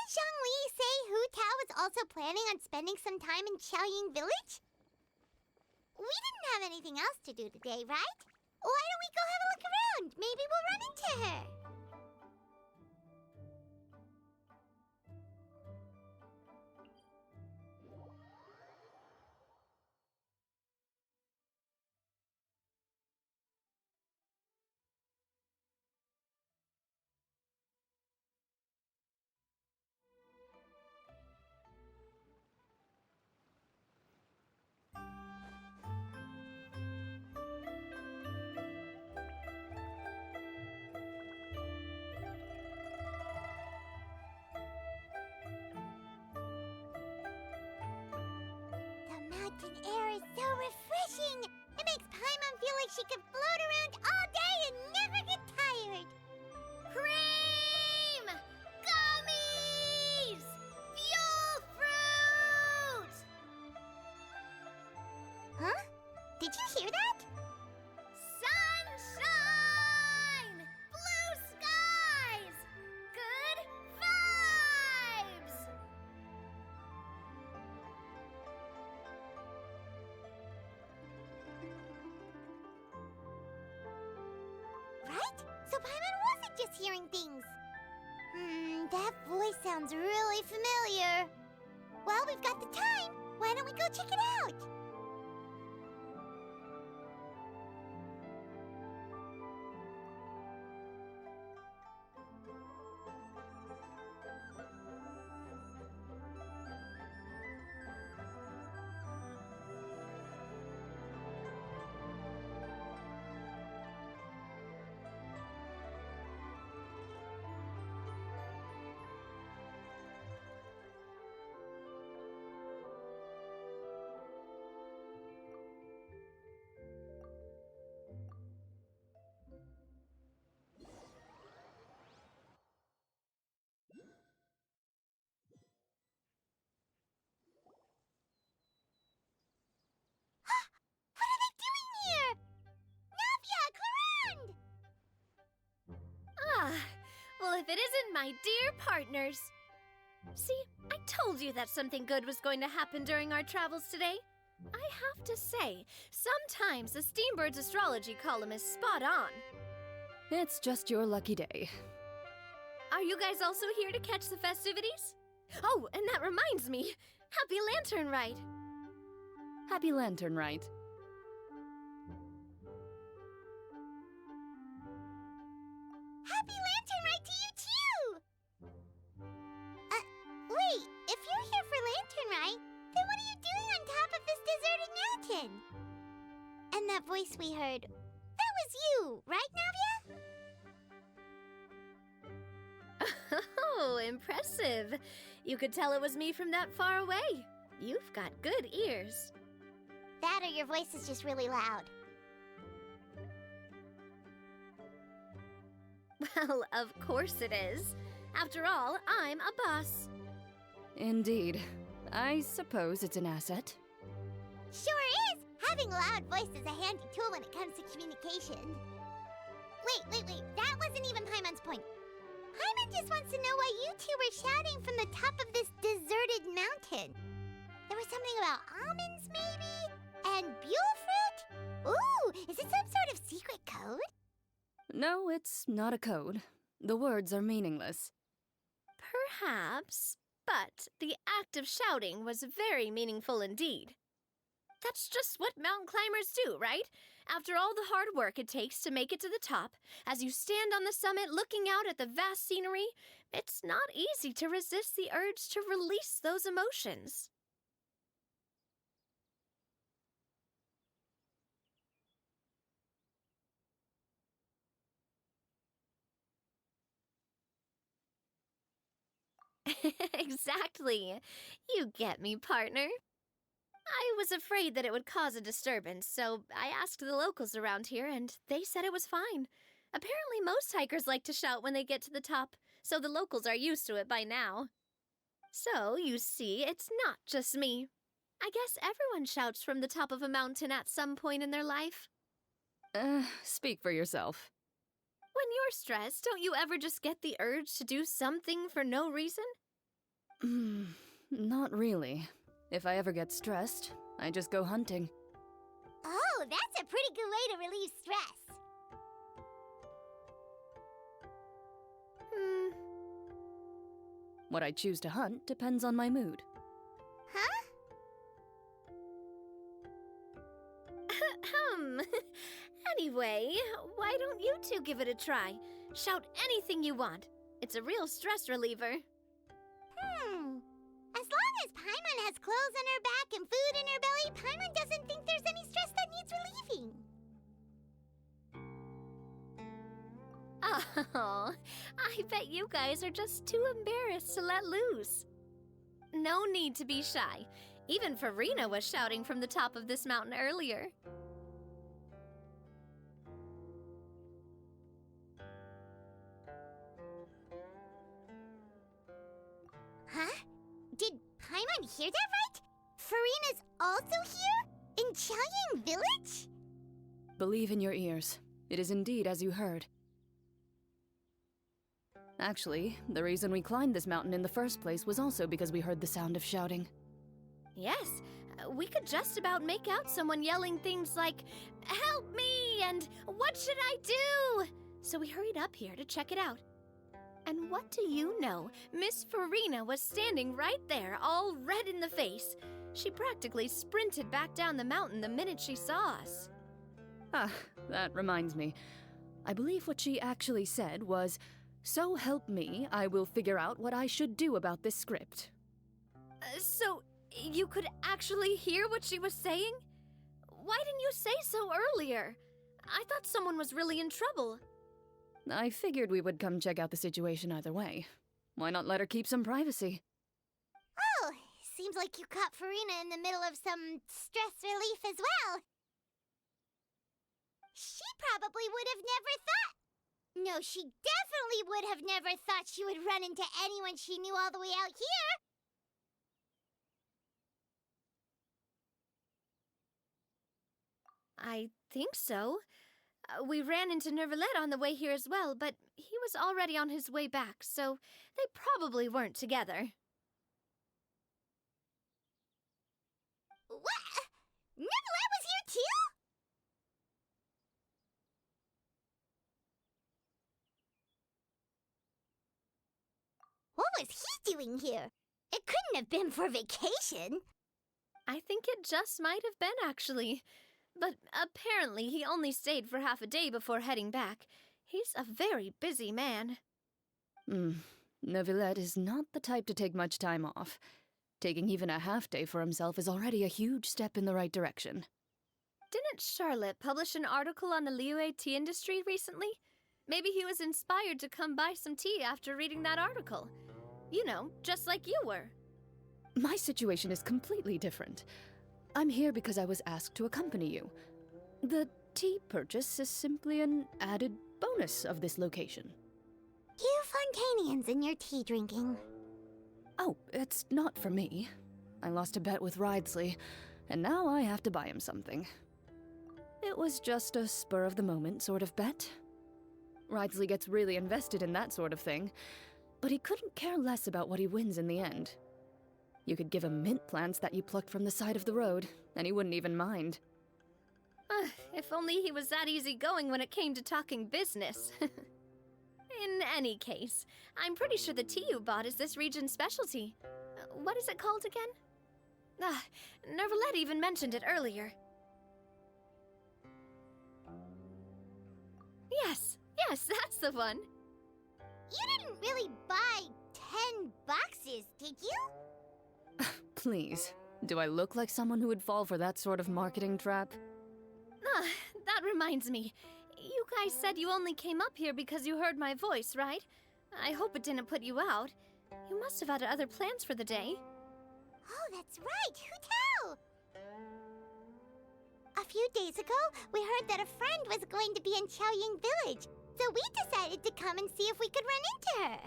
Didn't Zhongli say Hu Tao was also planning on spending some time in Xiaoying Village? We didn't have anything else to do today, right? Why don't we go have a look around? Maybe we'll run into her. The mountain air is so refreshing. It makes Paimon feel like she could float around all day and never get tired. Cream! Gummies! Fuel fruit! Huh? Did you hear that? Sunshine! Blue skies! Good vibes! Right? So Paimon wasn't just hearing things. That voice sounds really familiar. Well, we've got the time. Why don't we go check it out? What are they doing here? Navia, Clarande! Ah, well, if it isn't my dear partners. See, I told you that something good was going to happen during our travels today. I have to say, sometimes the Steambird's astrology column is spot on. It's just your lucky day. Are you guys also here to catch the festivities? Oh, and that reminds me, Happy Lantern Rite! Happy Lantern Rite. Happy Lantern Rite to you too! Wait, if you're here for Lantern Rite, then what are you doing on top of this deserted mountain? And that voice we heard, that was you, right, Navia? Oh, impressive. You could tell it was me from that far away. You've got good ears. That or your voice is just really loud. Well, of course it is. After all, I'm a boss. Indeed. I suppose it's an asset. Sure is! Having a loud voice is a handy tool when it comes to communication. Wait. That wasn't even Paimon's point. Paimon just wants to know why you two were shouting from the top of this deserted mountain. There was something about almonds, maybe? And buell fruit? Ooh, is it some sort of secret code? No, it's not a code. The words are meaningless. Perhaps, but the act of shouting was very meaningful indeed. That's just what mountain climbers do, right? After all the hard work it takes to make it to the top, as you stand on the summit looking out at the vast scenery, it's not easy to resist the urge to release those emotions. Exactly. You get me, partner. I was afraid that it would cause a disturbance, so I asked the locals around here, and they said it was fine. Apparently most hikers like to shout when they get to the top, so the locals are used to it by now. So, you see, it's not just me. I guess everyone shouts from the top of a mountain at some point in their life. Speak for yourself. When you're stressed, don't you ever just get the urge to do something for no reason? Not really. If I ever get stressed, I just go hunting. Oh, that's a pretty good way to relieve stress. What I choose to hunt depends on my mood. Huh? Anyway, why don't you two give it a try? Shout anything you want. It's a real stress reliever. As long as Paimon has clothes on her back and food in her belly, Paimon doesn't think there's any stress that needs relieving. Oh, I bet you guys are just too embarrassed to let loose. No need to be shy. Even Farina was shouting from the top of this mountain earlier. Huh? Did Paimon hear that right? Farina's also here? In Qiaoying Village? Believe in your ears. It is indeed as you heard. Actually, the reason we climbed this mountain in the first place was also because we heard the sound of shouting. Yes, we could just about make out someone yelling things like, "Help me!" and "What should I do?" So we hurried up here to check it out. And what do you know? Miss Farina was standing right there, all red in the face. She practically sprinted back down the mountain the minute she saw us. Ah, that reminds me. I believe what she actually said was, "So help me, I will figure out what I should do about this script." So, you could actually hear what she was saying? Why didn't you say so earlier? I thought someone was really in trouble. I figured we would come check out the situation either way. Why not let her keep some privacy? Oh, seems like you caught Farina in the middle of some stress relief as well. She probably would have never thought. No, she definitely would have never thought she would run into anyone she knew all the way out here. I think so. We ran into Nervalet on the way here as well, but he was already on his way back, so they probably weren't together. What? Nervalet was here too? What was he doing here? It couldn't have been for vacation. I think it just might have been, actually. But apparently he only stayed for half a day before heading back. He's a very busy man. Neuvillette is not the type to take much time off. Taking even a half day for himself is already a huge step in the right direction. Didn't Charlotte publish an article on the Liyue tea industry recently? Maybe he was inspired to come buy some tea after reading that article. You know, just like you were. My situation is completely different. I'm here because I was asked to accompany you. The tea purchase is simply an added bonus of this location. You Fontanians and your tea drinking. Oh, it's not for me. I lost a bet with Ridesley, and now I have to buy him something. It was just a spur-of-the-moment sort of bet. Ridesley gets really invested in that sort of thing, but he couldn't care less about what he wins in the end. You could give him mint plants that you plucked from the side of the road, and he wouldn't even mind. If only he was that easygoing when it came to talking business. In any case, I'm pretty sure the tea you bought is this region's specialty. What is it called again? Nervalet even mentioned it earlier. Yes, that's the one. You didn't really buy 10 boxes, did you? Please, do I look like someone who would fall for that sort of marketing trap? That reminds me. You guys said you only came up here because you heard my voice, right? I hope it didn't put you out. You must have had other plans for the day. Oh, that's right. Who tell? A few days ago, we heard that a friend was going to be in Qiaoying Village, so we decided to come and see if we could run into her.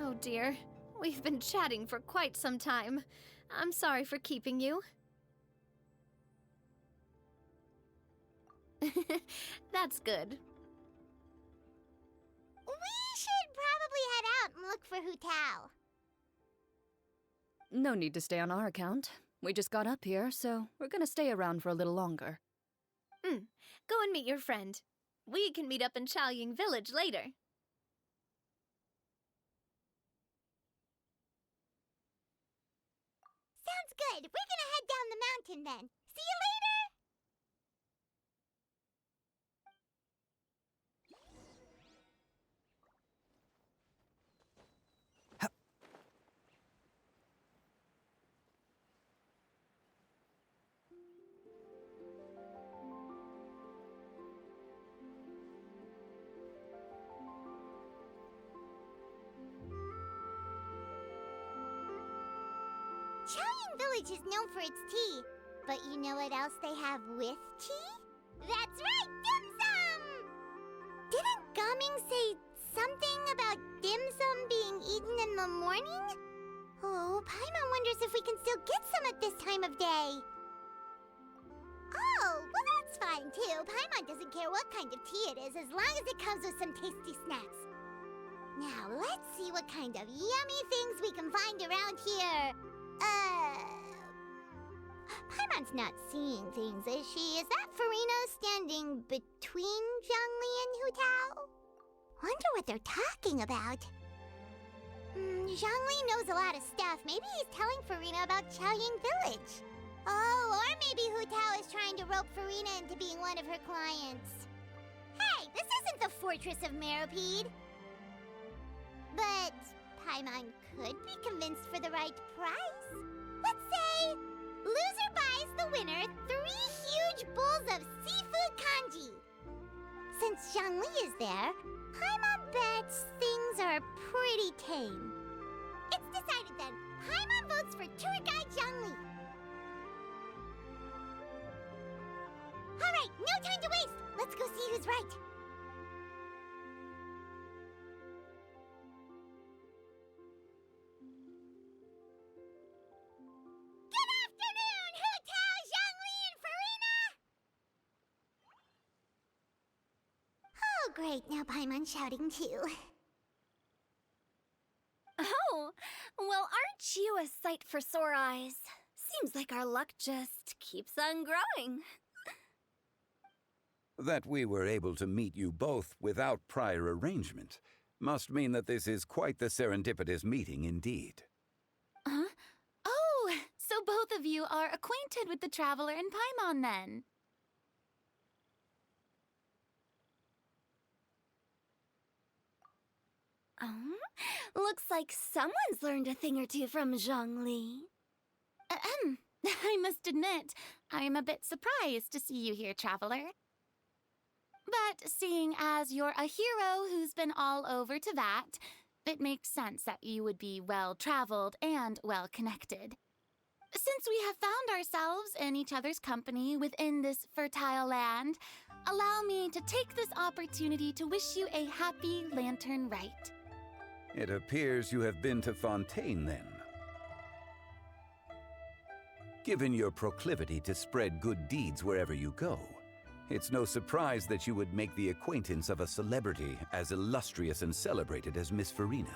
Oh dear. We've been chatting for quite some time. I'm sorry for keeping you. That's good. We should probably head out. look for Hu Tao. No need to stay on our account. We just got up here, so we're gonna stay around for a little longer. Go and meet your friend. We can meet up in Chaoying Village later. Sounds good. We're gonna head down the mountain then. See you later! Chaoying Village is known for its tea, but you know what else they have with tea? That's right, dim sum! Didn't Gaming say something about dim sum being eaten in the morning? Oh, Paimon wonders if we can still get some at this time of day. Oh, well that's fine too. Paimon doesn't care what kind of tea it is as long as it comes with some tasty snacks. Now, let's see what kind of yummy things we can find around here. Paimon's not seeing things, is she? Is that Furina standing between Zhongli and Hu Tao? Wonder what they're talking about. Zhongli knows a lot of stuff. Maybe he's telling Furina about Chaoying Village. Oh, or maybe Hu Tao is trying to rope Furina into being one of her clients. Hey, this isn't the Fortress of Meropide. But Paimon could be convinced for the right price. Let's say loser buys the winner 3 huge bowls of seafood kanji. Since Zhongli is there, Paimon bets things are pretty tame. It's decided then. Paimon votes for tour guide Zhongli. All right, no time to waste. Let's go see who's right. Great, now Paimon's shouting too. Oh, well, aren't you a sight for sore eyes? Seems like our luck just keeps on growing. That we were able to meet you both without prior arrangement must mean that this is quite the serendipitous meeting indeed. Huh? Oh, so both of you are acquainted with the Traveler and Paimon then? Looks like someone's learned a thing or two from Zhongli. I must admit, I am a bit surprised to see you here, Traveler. But seeing as you're a hero who's been all over Teyvat, it makes sense that you would be well-traveled and well-connected. Since we have found ourselves in each other's company within this fertile land, allow me to take this opportunity to wish you a happy Lantern Rite. It appears you have been to Fontaine, then. Given your proclivity to spread good deeds wherever you go, it's no surprise that you would make the acquaintance of a celebrity as illustrious and celebrated as Miss Furina.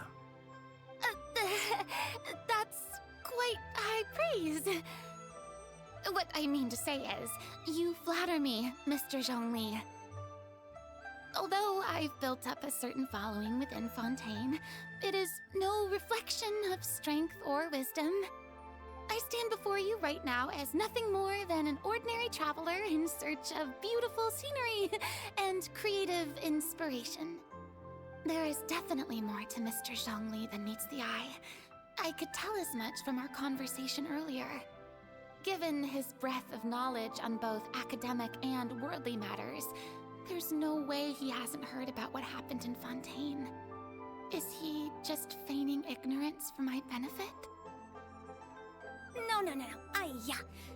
That's quite high praise. What I mean to say is, you flatter me, Mr. Zhongli. Although I've built up a certain following within Fontaine, it is no reflection of strength or wisdom. I stand before you right now as nothing more than an ordinary traveler in search of beautiful scenery and creative inspiration. There is definitely more to Mr. Zhongli than meets the eye. I could tell as much from our conversation earlier. Given his breadth of knowledge on both academic and worldly matters, there's no way he hasn't heard about what happened in Fontaine. Is he just feigning ignorance for my benefit? No.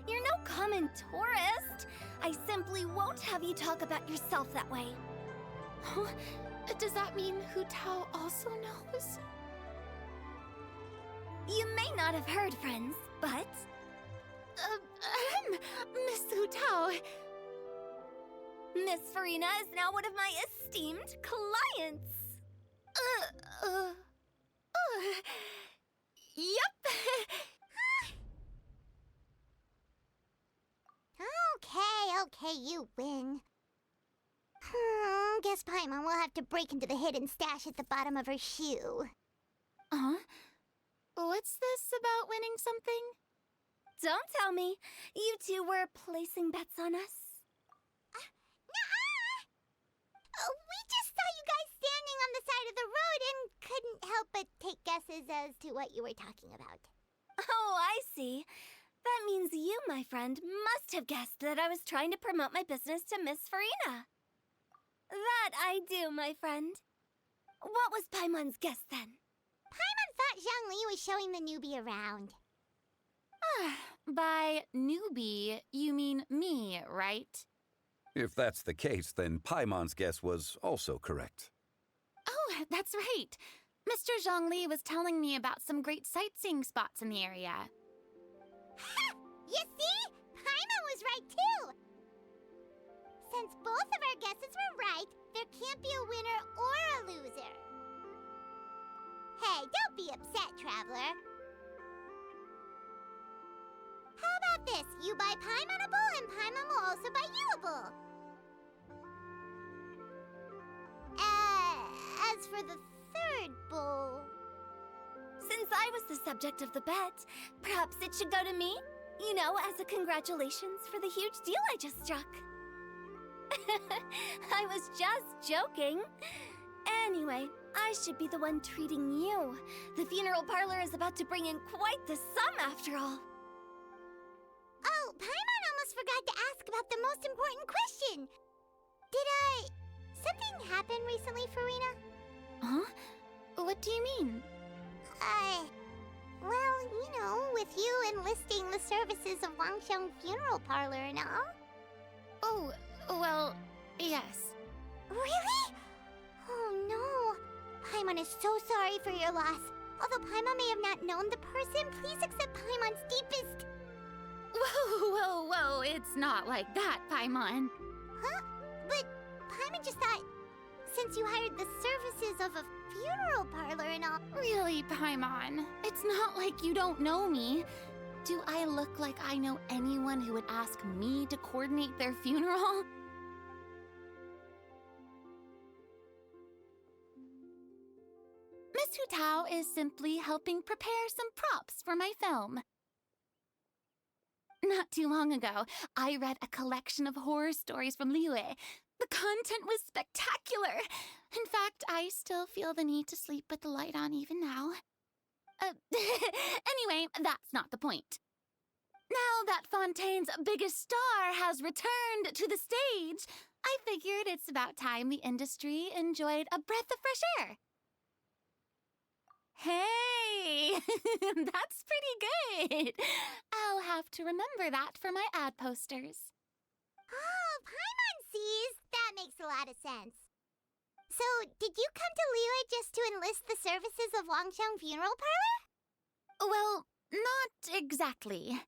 You're no common tourist. I simply won't have you talk about yourself that way. Huh? Does that mean Hu Tao also knows? You may not have heard, friends, but... Miss Hu Tao... Miss Furina is now one of my esteemed clients. Oh, yep. Okay, you win. Guess Paimon will have to break into the hidden stash at the bottom of her shoe. What's this about winning something? Don't tell me. You two were placing bets on us. Nuh-uh! We just saw you guys standing on the side of the road and couldn't help but take guesses as to what you were talking about. Oh, I see. That means you, my friend, must have guessed that I was trying to promote my business to Miss Farina. That I do, my friend. What was Paimon's guess then? Paimon thought Zhongli was showing the newbie around. By newbie, you mean me, right? If that's the case, then Paimon's guess was also correct. Oh, that's right. Mr. Zhongli was telling me about some great sightseeing spots in the area. Ha! You see? Paimon was right too! Since both of our guesses were right, there can't be a winner or a loser. Hey, don't be upset, Traveler. How about this? You buy Paimonable and Paimon will also buy youable. As for the third bowl... Since I was the subject of the bet, perhaps it should go to me? You know, as a congratulations for the huge deal I just struck. I was just joking. Anyway, I should be the one treating you. The funeral parlor is about to bring in quite the sum after all. Oh, Paimon almost forgot to ask about the most important question. Something happen recently, Farina? Huh? What do you mean? Well, you know, with you enlisting the services of Wangxiang Funeral Parlor and all. Oh, well, yes. Really? Oh no. Paimon is so sorry for your loss. Although Paimon may have not known the person, please accept Paimon's deepest... Whoa, it's not like that, Paimon. Huh? But Paimon just thought, since you hired the services of a funeral parlor and all... Really, Paimon, it's not like you don't know me. Do I look like I know anyone who would ask me to coordinate their funeral? Miss Hu Tao is simply helping prepare some props for my film. Not too long ago, I read a collection of horror stories from Liyue. The content was spectacular. In fact, I still feel the need to sleep with the light on even now. Anyway, that's not the point. Now that Fontaine's biggest star has returned to the stage, I figured it's about time the industry enjoyed a breath of fresh air. Hey, that's pretty good. I'll have to remember that for my ad posters. Oh, Paimon sees. That makes a lot of sense. So, did you come to Liyue just to enlist the services of Wangxiang Funeral Parlor? Well, not exactly.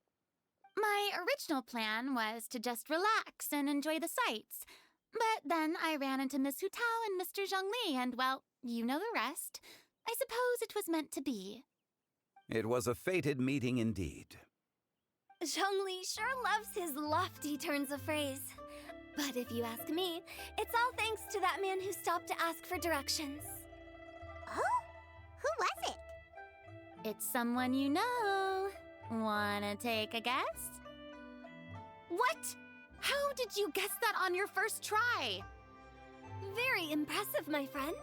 My original plan was to just relax and enjoy the sights. But then I ran into Miss Hu Tao and Mr. Zhongli, and well, you know the rest. I suppose it was meant to be. It was a fated meeting indeed. Zhongli sure loves his lofty turns of phrase. But if you ask me, it's all thanks to that man who stopped to ask for directions. Oh? Who was it? It's someone you know. Wanna take a guess? What? How did you guess that on your first try? Very impressive, my friend.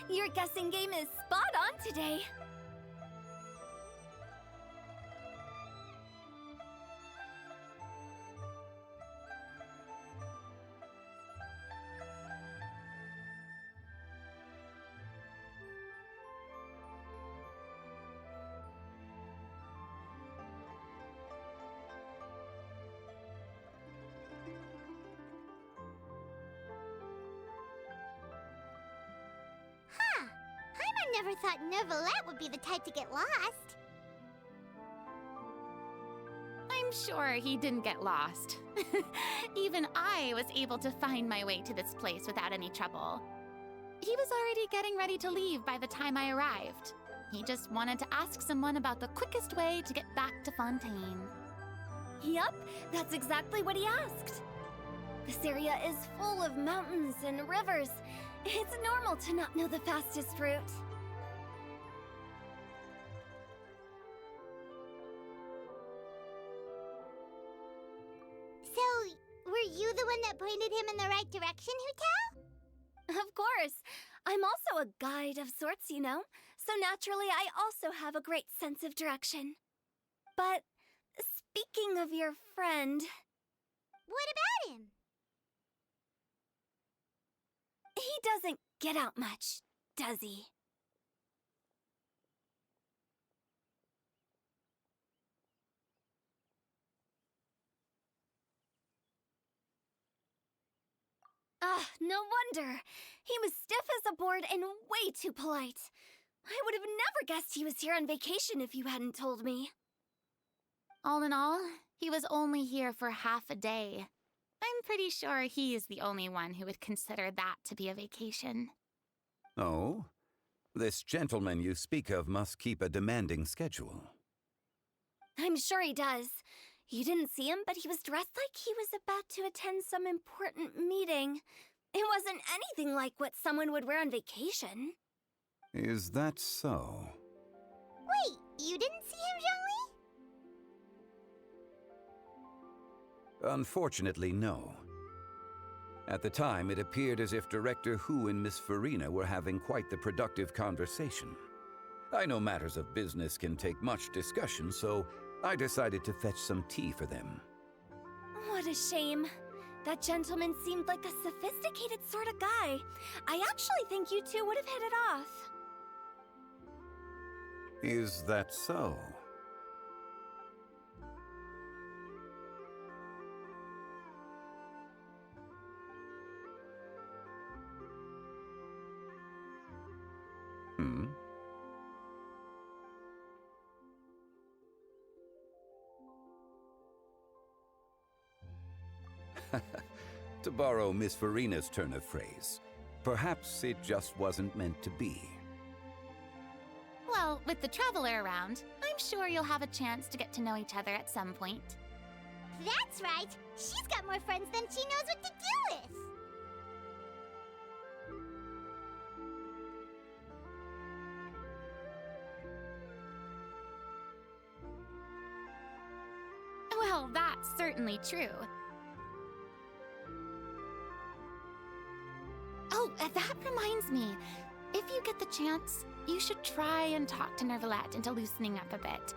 Your guessing game is spot on today. I never thought Neuvillette would be the type to get lost. I'm sure he didn't get lost. Even I was able to find my way to this place without any trouble. He was already getting ready to leave by the time I arrived. He just wanted to ask someone about the quickest way to get back to Fontaine. Yup, that's exactly what he asked. This area is full of mountains and rivers. It's normal to not know the fastest route. So, were you the one that pointed him in the right direction, Hu Tao? Of course. I'm also a guide of sorts, you know. So naturally, I also have a great sense of direction. But speaking of your friend, What about him? he doesn't get out much, does he? Ah, no wonder. He was stiff as a board and way too polite. I would have never guessed he was here on vacation if you hadn't told me. All in all, he was only here for half a day. I'm pretty sure he is the only one who would consider that to be a vacation. Oh? This gentleman you speak of must keep a demanding schedule. I'm sure he does. You didn't see him, but he was dressed like he was about to attend some important meeting. It wasn't anything like what someone would wear on vacation. Is that so? Wait, you didn't see him, Zhongli? Unfortunately, no. At the time, it appeared as if Director Hu and Miss Farina were having quite the productive conversation. I know matters of business can take much discussion, so I decided to fetch some tea for them. What a shame. That gentleman seemed like a sophisticated sort of guy. I actually think you two would have hit it off. Is that so? Hmm? To borrow Miss Farina's turn of phrase, perhaps it just wasn't meant to be. Well, with the Traveler around, I'm sure you'll have a chance to get to know each other at some point. That's right. She's got more friends than she knows what to do with. Well, that's certainly true. Oh, that reminds me. If you get the chance, you should try and talk to Nervalette into loosening up a bit.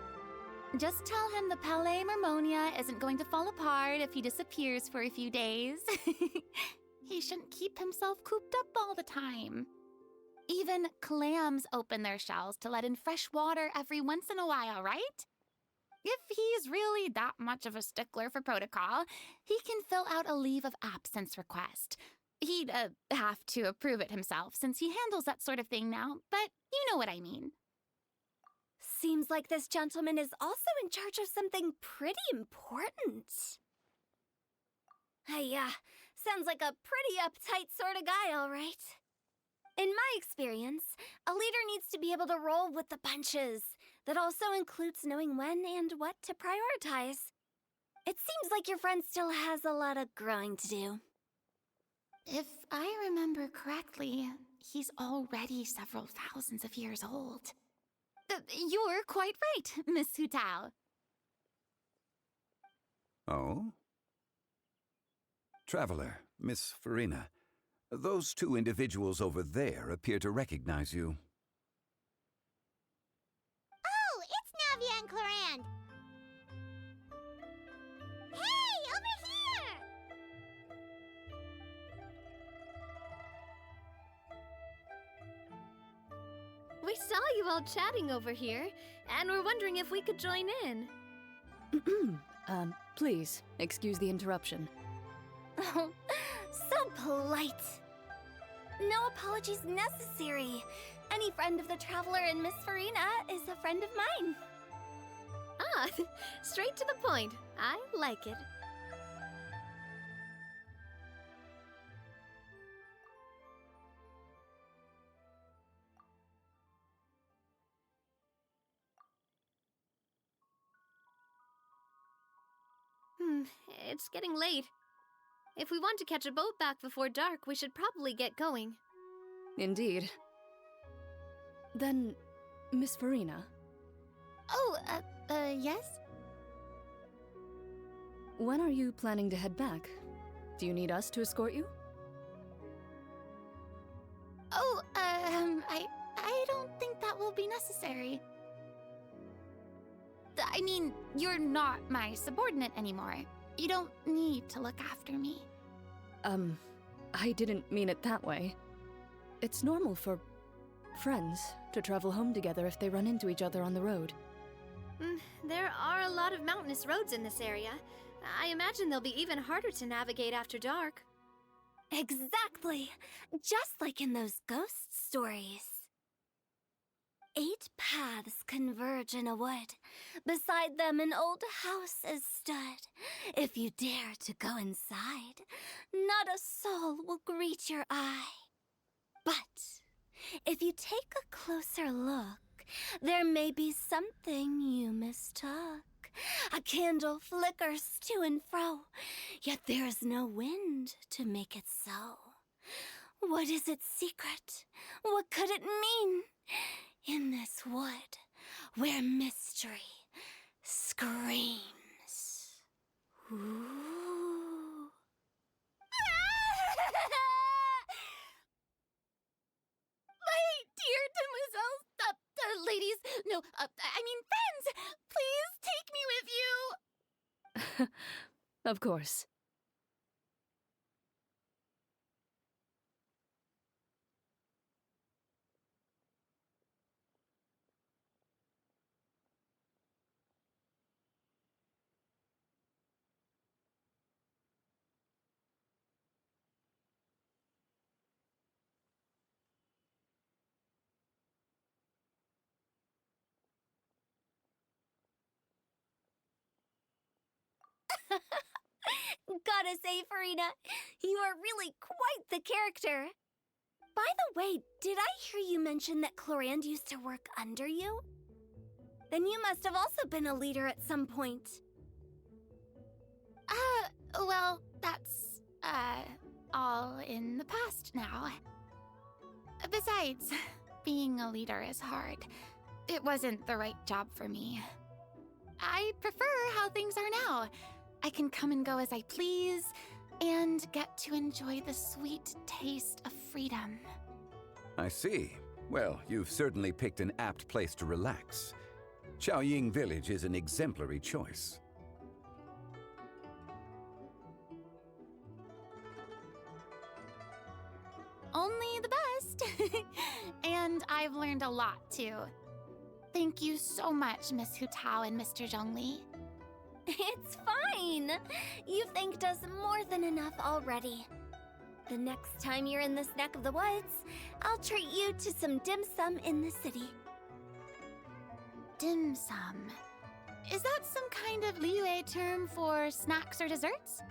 Just tell him the Palais Mermonia isn't going to fall apart if he disappears for a few days. He shouldn't keep himself cooped up all the time. Even clams open their shells to let in fresh water every once in a while, right? If he's really that much of a stickler for protocol, he can fill out a leave of absence request. He'd have to approve it himself since he handles that sort of thing now, but you know what I mean. Seems like this gentleman is also in charge of something pretty important. Sounds like a pretty uptight sort of guy, all right. In my experience, a leader needs to be able to roll with the punches. That also includes knowing when and what to prioritize. It seems like your friend still has a lot of growing to do. If I remember correctly, he's already several thousands of years old. You're quite right, Miss Hu Tao. Oh? Traveler, Miss Farina, those two individuals over there appear to recognize you. Oh, it's Navia and Clorand. Hey, over here! We saw you all chatting over here, and we're wondering if we could join in. Please, excuse the interruption. Oh, so polite. No apologies necessary. Any friend of the Traveler and Miss Farina is a friend of mine. Ah, straight to the point. I like it. It's getting late. If we want to catch a boat back before dark, we should probably get going. Indeed. Then, Miss Farina, Oh, yes? when are you planning to head back? Do you need us to escort you? Oh, I don't think that will be necessary. I mean, you're not my subordinate anymore. You don't need to look after me. I didn't mean it that way. It's normal for friends to travel home together if they run into each other on the road. There are a lot of mountainous roads in this area. I imagine they'll be even harder to navigate after dark. Exactly. Just like in those ghost stories. 8 paths converge in a wood. Beside them an old house is stood. If you dare to go inside, not a soul will greet your eye. But if you take a closer look, there may be something you mistook. A candle flickers to and fro, yet there is no wind to make it so. What is its secret? What could it mean? In this wood, where mystery screams. Ooh. My dear demoiselles, ladies, no, I mean friends, please take me with you. Of course. Gotta say, Farina, you are really quite the character. By the way, did I hear you mention that Clorinde used to work under you? Then you must have also been a leader at some point. Well, that's, all in the past now. Besides, being a leader is hard. It wasn't the right job for me. I prefer how things are now. I can come and go as I please, and get to enjoy the sweet taste of freedom. I see. Well, you've certainly picked an apt place to relax. Xiaoying Village is an exemplary choice. Only the best. And I've learned a lot, too. Thank you so much, Miss Hu Tao and Mr. Zhongli. It's fine. You've thanked us more than enough already. The next time you're in this neck of the woods, I'll treat you to some dim sum in the city. Dim sum. Is that some kind of Liyue term for snacks or desserts?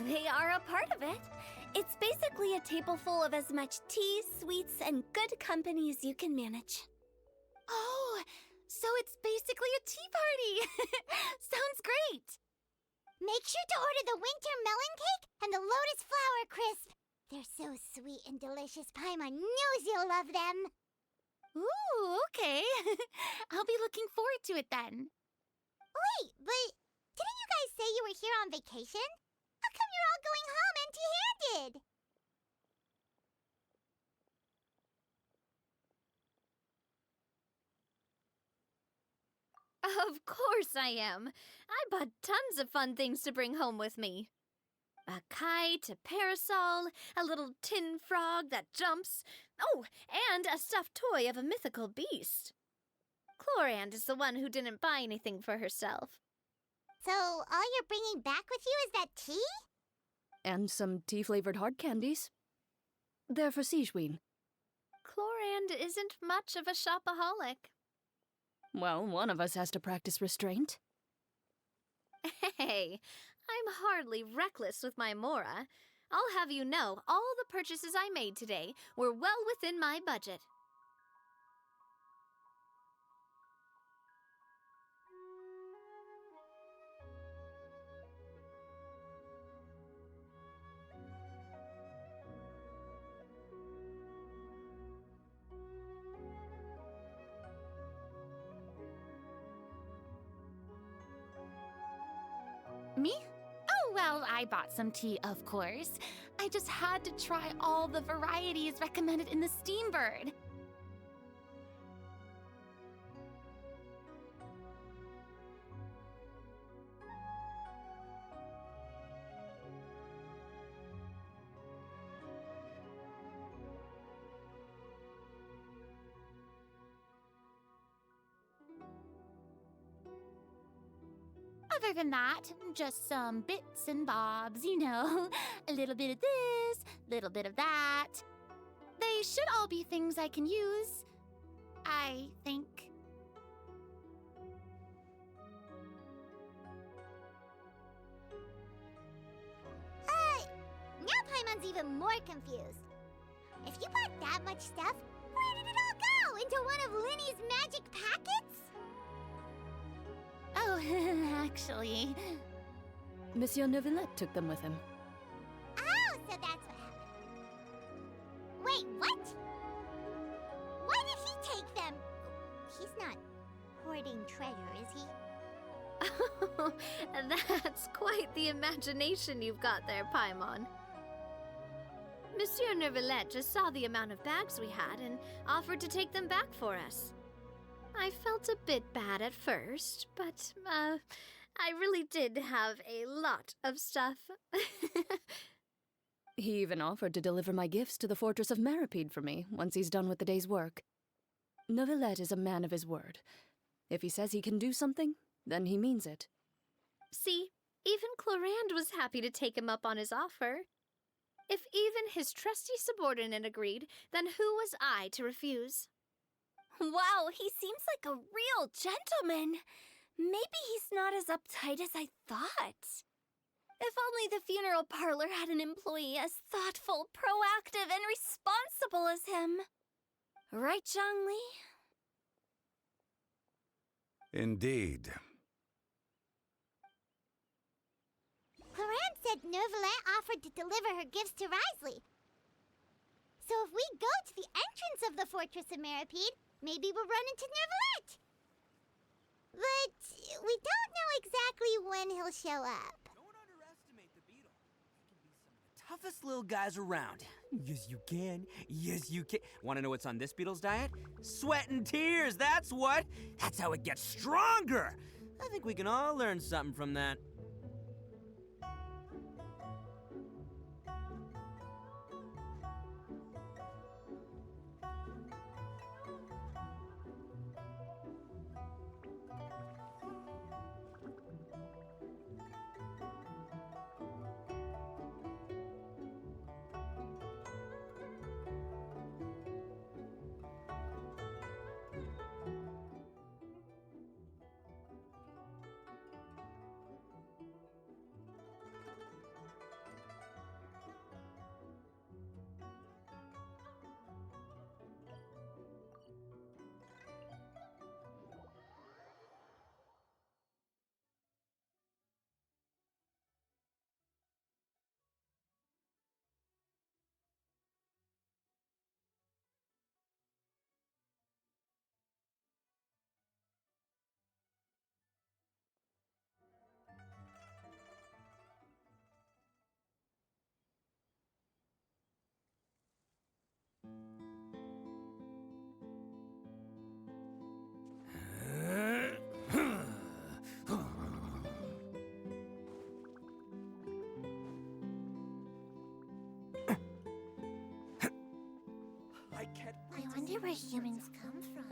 They are a part of it. It's basically a table full of as much tea, sweets, and good company as you can manage. Oh, so it's basically a tea party. Sounds great. Make sure to order the winter melon cake and the lotus flower crisp. They're so sweet and delicious, Paimon knows you'll love them. Ooh, okay. I'll be looking forward to it then. Wait, but didn't you guys say you were here on vacation? How come you're all going home empty-handed? Of course I am. I bought tons of fun things to bring home with me. A kite, a parasol, a little tin frog that jumps. Oh, and a stuffed toy of a mythical beast. Clorinde is the one who didn't buy anything for herself. So, all you're bringing back with you is that tea? And some tea-flavored hard candies. They're for Sigewinne. Clorinde isn't much of a shopaholic. Well, one of us has to practice restraint. Hey, I'm hardly reckless with my Mora. I'll have you know, all the purchases I made today were well within my budget. Me? Oh, well, I bought some tea, of course. I just had to try all the varieties recommended in the Steambird. Other than that, just some bits and bobs, you know. A little bit of this, little bit of that. They should all be things I can use, I think. Now Paimon's even more confused. If you bought that much stuff, where did it all go? Into one of Linny's magic packets? Oh, actually, Monsieur Neuvillette took them with him. Oh, so that's what happened. Wait, what? Why did he take them? He's not hoarding treasure, is he? Oh, that's quite the imagination you've got there, Paimon. Monsieur Neuvillette just saw the amount of bags we had and offered to take them back for us. I felt a bit bad at first, but, I really did have a lot of stuff. He even offered to deliver my gifts to the Fortress of Meripede for me once he's done with the day's work. Neuvillette is a man of his word. If he says he can do something, then he means it. See, even Clorinde was happy to take him up on his offer. If even his trusty subordinate agreed, then who was I to refuse? Wow, he seems like a real gentleman. Maybe he's not as uptight as I thought. If only the funeral parlor had an employee as thoughtful, proactive, and responsible as him. Right, Zhongli? Indeed. Clorinde said Neuvillette offered to deliver her gifts to Risley. So if we go to the entrance of the Fortress of Meripede, maybe we'll run into Neuvillette. But we don't know exactly when he'll show up. Don't underestimate the beetle. He can be some of the toughest little guys around. Yes, you can. Yes, you can. Want to know what's on this beetle's diet? Sweat and tears, that's what. That's how it gets stronger. I think we can all learn something from that. I wonder where humans come from.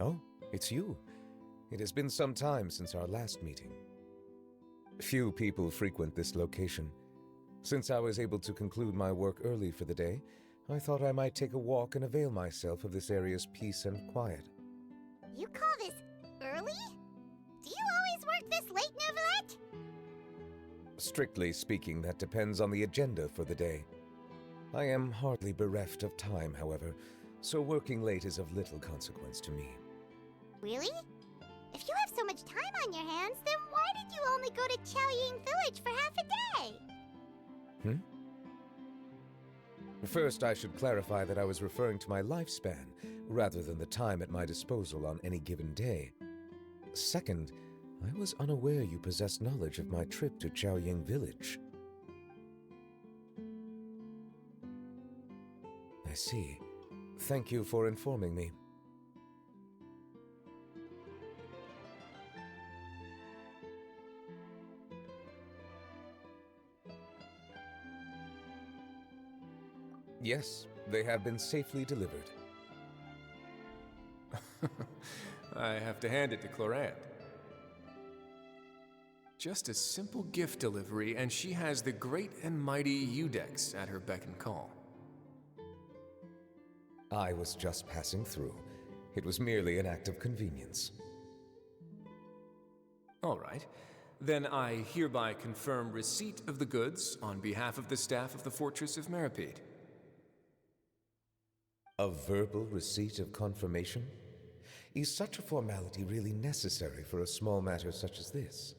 Oh, it's you. It has been some time since our last meeting. Few people frequent this location. Since I was able to conclude my work early for the day, I thought I might take a walk and avail myself of this area's peace and quiet. You call this early? Do you always work this late, Neuvillette? Strictly speaking, that depends on the agenda for the day. I am hardly bereft of time, however, so working late is of little consequence to me. Really? If you have so much time on your hands, then why did you only go to Chaoying Village for half a day? First, I should clarify that I was referring to my lifespan, rather than the time at my disposal on any given day. Second, I was unaware you possessed knowledge of my trip to Chaoying Village. I see. Thank you for informing me. Yes, they have been safely delivered. I have to hand it to Clorinde. Just a simple gift delivery, and she has the great and mighty Eudex at her beck and call. I was just passing through. It was merely an act of convenience. All right. Then I hereby confirm receipt of the goods on behalf of the staff of the Fortress of Meripede. A verbal receipt of confirmation? Is such a formality really necessary for a small matter such as this?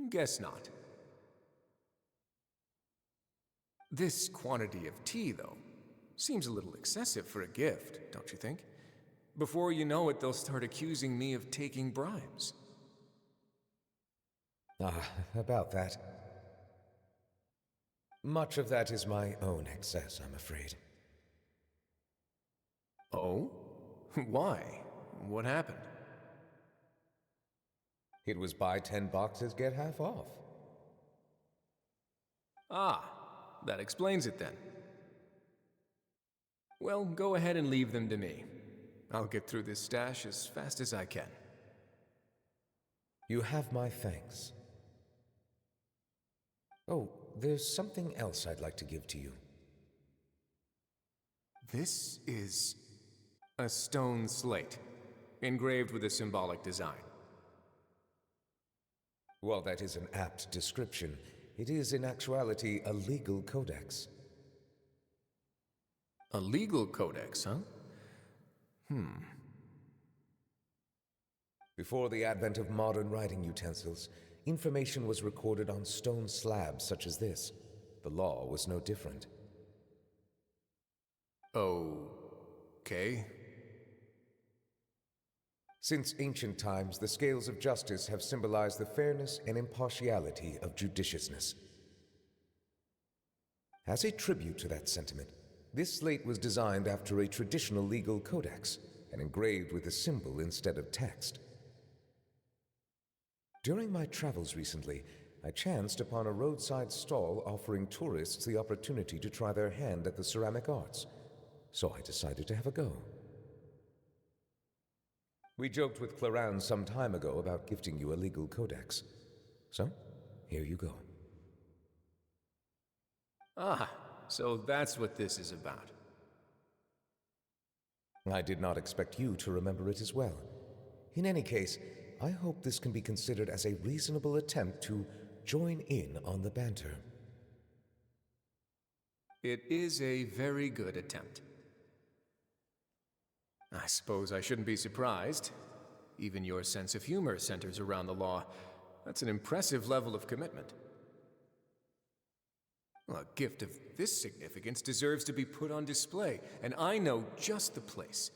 Guess not. This quantity of tea, though, seems a little excessive for a gift, don't you think? Before you know it, they'll start accusing me of taking bribes. About that. Much of that is my own excess, I'm afraid. Oh? Why? What happened? It was buy 10 boxes, get half off. Ah, that explains it then. Well, go ahead and leave them to me. I'll get through this stash as fast as I can. You have my thanks. Oh, there's something else I'd like to give to you. This is a stone slate, engraved with a symbolic design. While that is an apt description, it is in actuality a legal codex. A legal codex, huh? Before the advent of modern writing utensils, information was recorded on stone slabs such as this. The law was no different. Okay. Since ancient times, the scales of justice have symbolized the fairness and impartiality of judiciousness. As a tribute to that sentiment, this slate was designed after a traditional legal codex and engraved with a symbol instead of text. During my travels recently, I chanced upon a roadside stall offering tourists the opportunity to try their hand at the ceramic arts, so I decided to have a go. We joked with Clorinde some time ago about gifting you a legal codex. So, here you go. Ah, so that's what this is about. I did not expect you to remember it as well. In any case, I hope this can be considered as a reasonable attempt to join in on the banter. It is a very good attempt. I suppose I shouldn't be surprised. Even your sense of humor centers around the law. That's an impressive level of commitment. Well, a gift of this significance deserves to be put on display, and I know just the place.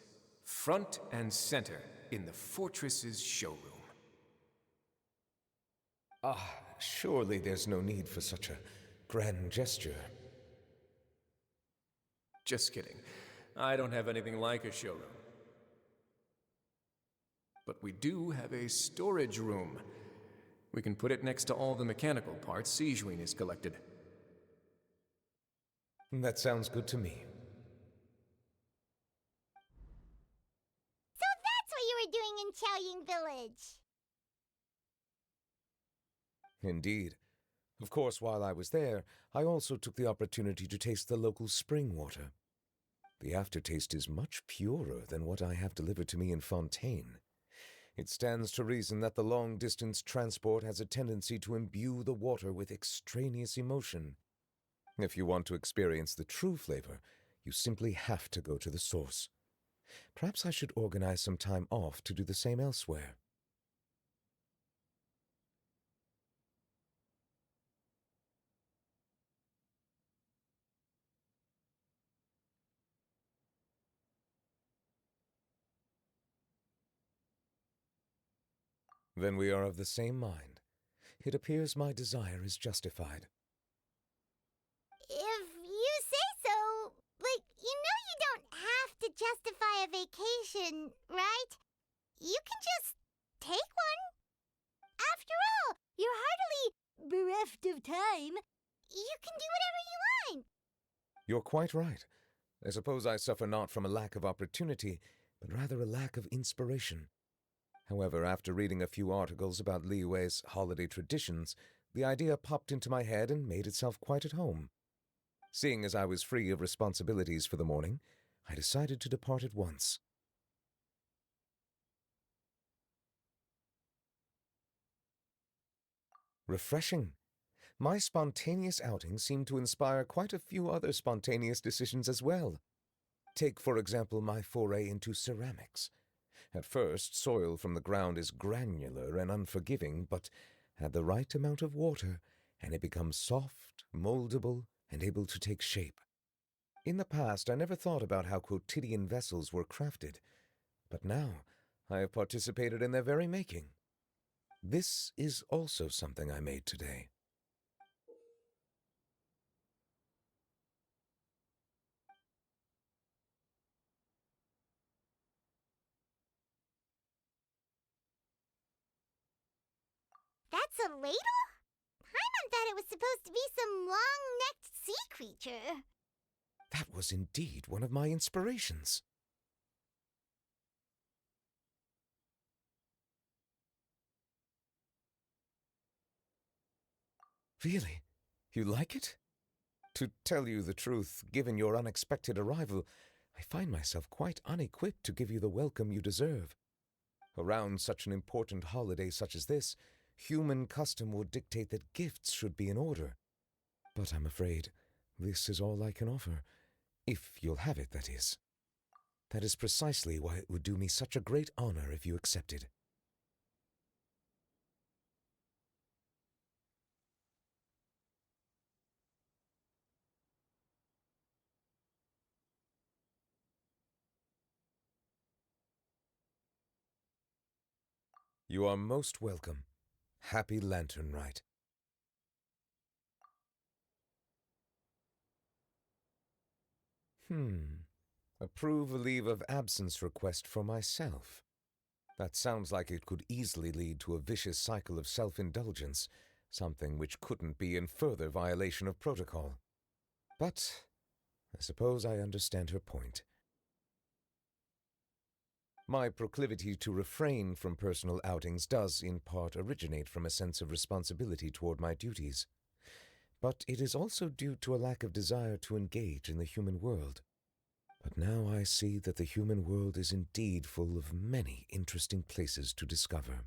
Front and center in the Fortress's showroom. Surely there's no need for such a grand gesture. Just kidding. I don't have anything like a showroom. But we do have a storage room. We can put it next to all the mechanical parts Sigewinne has collected. That sounds good to me. Indeed. Of course, while I was there, I also took the opportunity to taste the local spring water. The aftertaste is much purer than what I have delivered to me in Fontaine. It stands to reason that the long-distance transport has a tendency to imbue the water with extraneous emotion. If you want to experience the true flavor, you simply have to go to the source. Perhaps I should organize some time off to do the same elsewhere. Then we are of the same mind. It appears my desire is justified. If you say so, you don't have to justify a vacation, right? You can just take one. After all, you're hardly bereft of time. You can do whatever you want. You're quite right. I suppose I suffer not from a lack of opportunity, but rather a lack of inspiration. However, after reading a few articles about Liyue's holiday traditions, the idea popped into my head and made itself quite at home. Seeing as I was free of responsibilities for the morning, I decided to depart at once. Refreshing. My spontaneous outing seemed to inspire quite a few other spontaneous decisions as well. Take, for example, my foray into ceramics. At first, soil from the ground is granular and unforgiving, but add the right amount of water, and it becomes soft, moldable, and able to take shape. In the past, I never thought about how quotidian vessels were crafted, but now I have participated in their very making. This is also something I made today. That's a ladle? Paimon thought it was supposed to be some long-necked sea creature. That was indeed one of my inspirations. Really? You like it? To tell you the truth, given your unexpected arrival, I find myself quite unequipped to give you the welcome you deserve. Around such an important holiday such as this, human custom would dictate that gifts should be in order. But I'm afraid this is all I can offer, if you'll have it, that is. That is precisely why it would do me such a great honor if you accepted. You are most welcome. Happy Lantern Rite. Approve a leave of absence request for myself. That sounds like it could easily lead to a vicious cycle of self-indulgence, something which couldn't be in further violation of protocol. But I suppose I understand her point. My proclivity to refrain from personal outings does, in part, originate from a sense of responsibility toward my duties. But it is also due to a lack of desire to engage in the human world. But now I see that the human world is indeed full of many interesting places to discover.